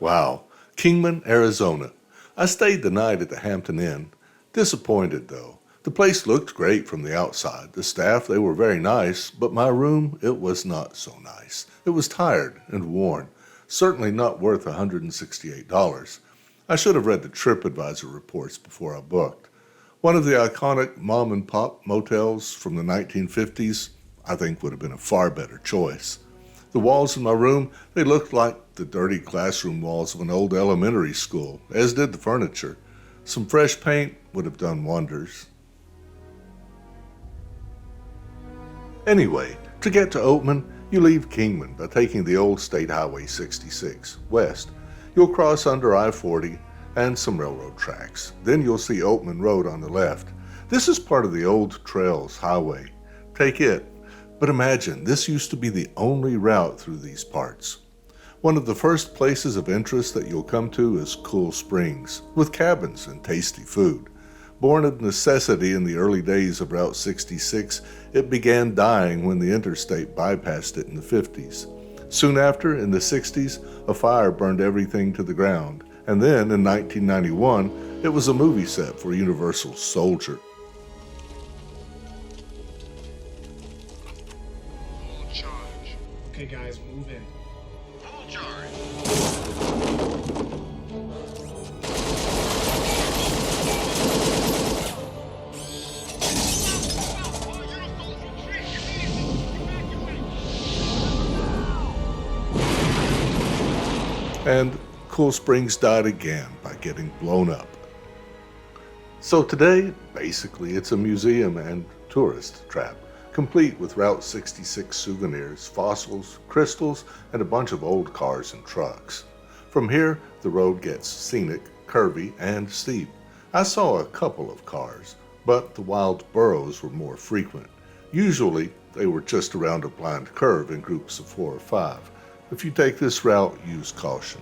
Wow, Kingman, Arizona. I stayed the night at the Hampton Inn. Disappointed, though. The place looked great from the outside. The staff, they were very nice, but my room, it was not so nice. It was tired and worn. Certainly not worth $168. I should have read the TripAdvisor reports before I booked. One of the iconic mom-and-pop motels from the 1950s, I think would have been a far better choice. The walls in my room, they looked like the dirty classroom walls of an old elementary school, as did the furniture. Some fresh paint would have done wonders. Anyway, to get to Oatman, you leave Kingman by taking the old State Highway 66 west. You'll cross under I-40 and some railroad tracks. Then you'll see Oatman Road on the left. This is part of the old Trails Highway. Take it. But imagine, this used to be the only route through these parts. One of the first places of interest that you'll come to is Cool Springs, with cabins and tasty food. Born of necessity in the early days of Route 66, it began dying when the interstate bypassed it in the 50s. Soon after, in the 60s, a fire burned everything to the ground, and then in 1991, it was a movie set for Universal Soldier. Okay, guys, move in. Full charge. And Cool Springs died again by getting blown up. So today, basically, it's a museum and tourist trap, complete with Route 66 souvenirs, fossils, crystals, and a bunch of old cars and trucks. From here, the road gets scenic, curvy, and steep. I saw a couple of cars, but the wild burros were more frequent. Usually, they were just around a blind curve in groups of 4 or 5. If you take this route, use caution.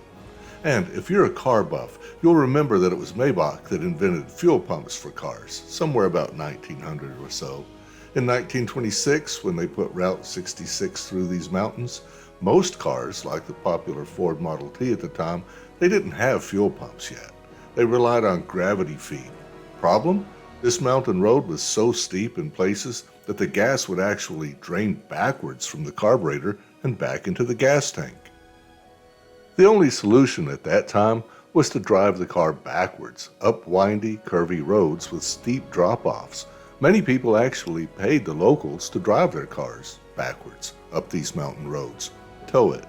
And if you're a car buff, you'll remember that it was Maybach that invented fuel pumps for cars, somewhere about 1900 or so. In 1926, when they put Route 66 through these mountains, most cars, like the popular Ford Model T at the time, they didn't have fuel pumps yet. They relied on gravity feed. Problem? This mountain road was so steep in places that the gas would actually drain backwards from the carburetor and back into the gas tank. The only solution at that time was to drive the car backwards, up windy, curvy roads with steep drop-offs. Many people actually paid the locals to drive their cars backwards up these mountain roads, tow it.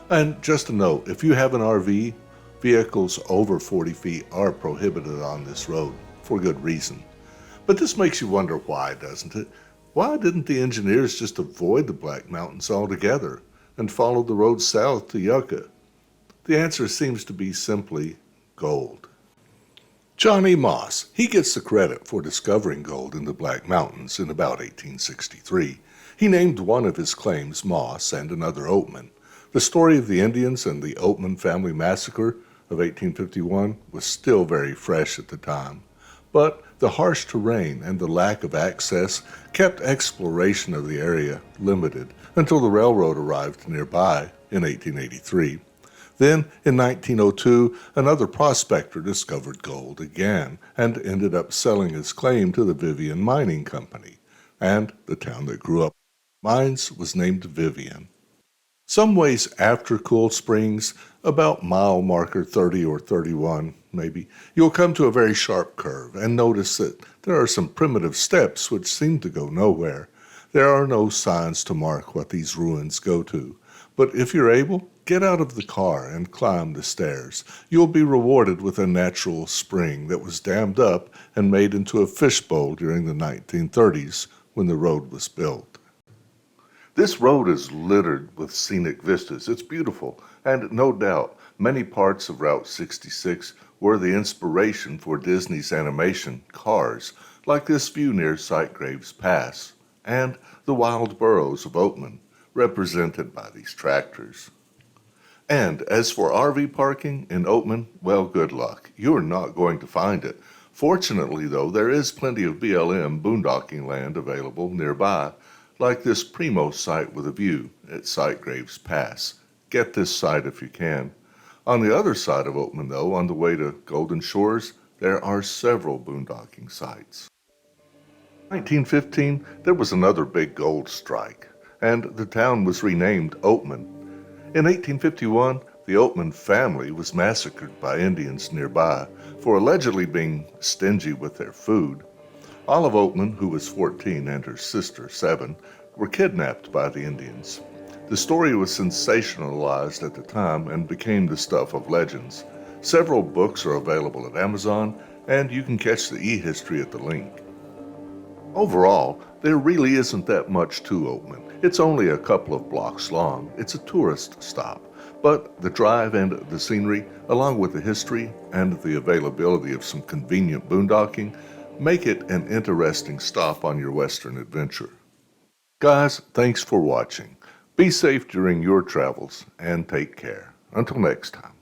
And just a note, if you have an RV, vehicles over 40 feet are prohibited on this road for good reason. But this makes you wonder why, doesn't it? Why didn't the engineers just avoid the Black Mountains altogether and follow the road south to Yucca? The answer seems to be simply gold. Johnny Moss, he gets the credit for discovering gold in the Black Mountains in about 1863. He named one of his claims Moss and another Oatman. The story of the Indians and the Oatman family massacre of 1851 was still very fresh at the time. But the harsh terrain and the lack of access kept exploration of the area limited until the railroad arrived nearby in 1883. Then, in 1902, another prospector discovered gold again and ended up selling his claim to the Vivian Mining Company. And the town that grew up mines was named Vivian. Some ways after Cool Springs, about mile marker 30 or 31 maybe, you'll come to a very sharp curve and notice that there are some primitive steps which seem to go nowhere. There are no signs to mark what these ruins go to, but if you're able, get out of the car and climb the stairs. You'll be rewarded with a natural spring that was dammed up and made into a fishbowl during the 1930s when the road was built. This road is littered with scenic vistas. It's beautiful, and no doubt, many parts of Route 66 were the inspiration for Disney's animation, Cars, like this view near Sightgraves Pass, and the wild burros of Oatman, represented by these tractors. And as for RV parking in Oatman, well, good luck. You're not going to find it. Fortunately, though, there is plenty of BLM boondocking land available nearby, like this Primo site with a view at Sightgraves Pass. Get this site if you can. On the other side of Oatman, though, on the way to Golden Shores, there are several boondocking sites. In 1915, there was another big gold strike, and the town was renamed Oatman. In 1851, the Oatman family was massacred by Indians nearby for allegedly being stingy with their food. Olive Oatman, who was 14, and her sister, 7, were kidnapped by the Indians. The story was sensationalized at the time and became the stuff of legends. Several books are available at Amazon, and you can catch the e-history at the link. Overall, there really isn't that much to Oatman. It's only a couple of blocks long. It's a tourist stop. But the drive and the scenery, along with the history and the availability of some convenient boondocking, make it an interesting stop on your Western adventure. Guys, thanks for watching. Be safe during your travels and take care. Until next time.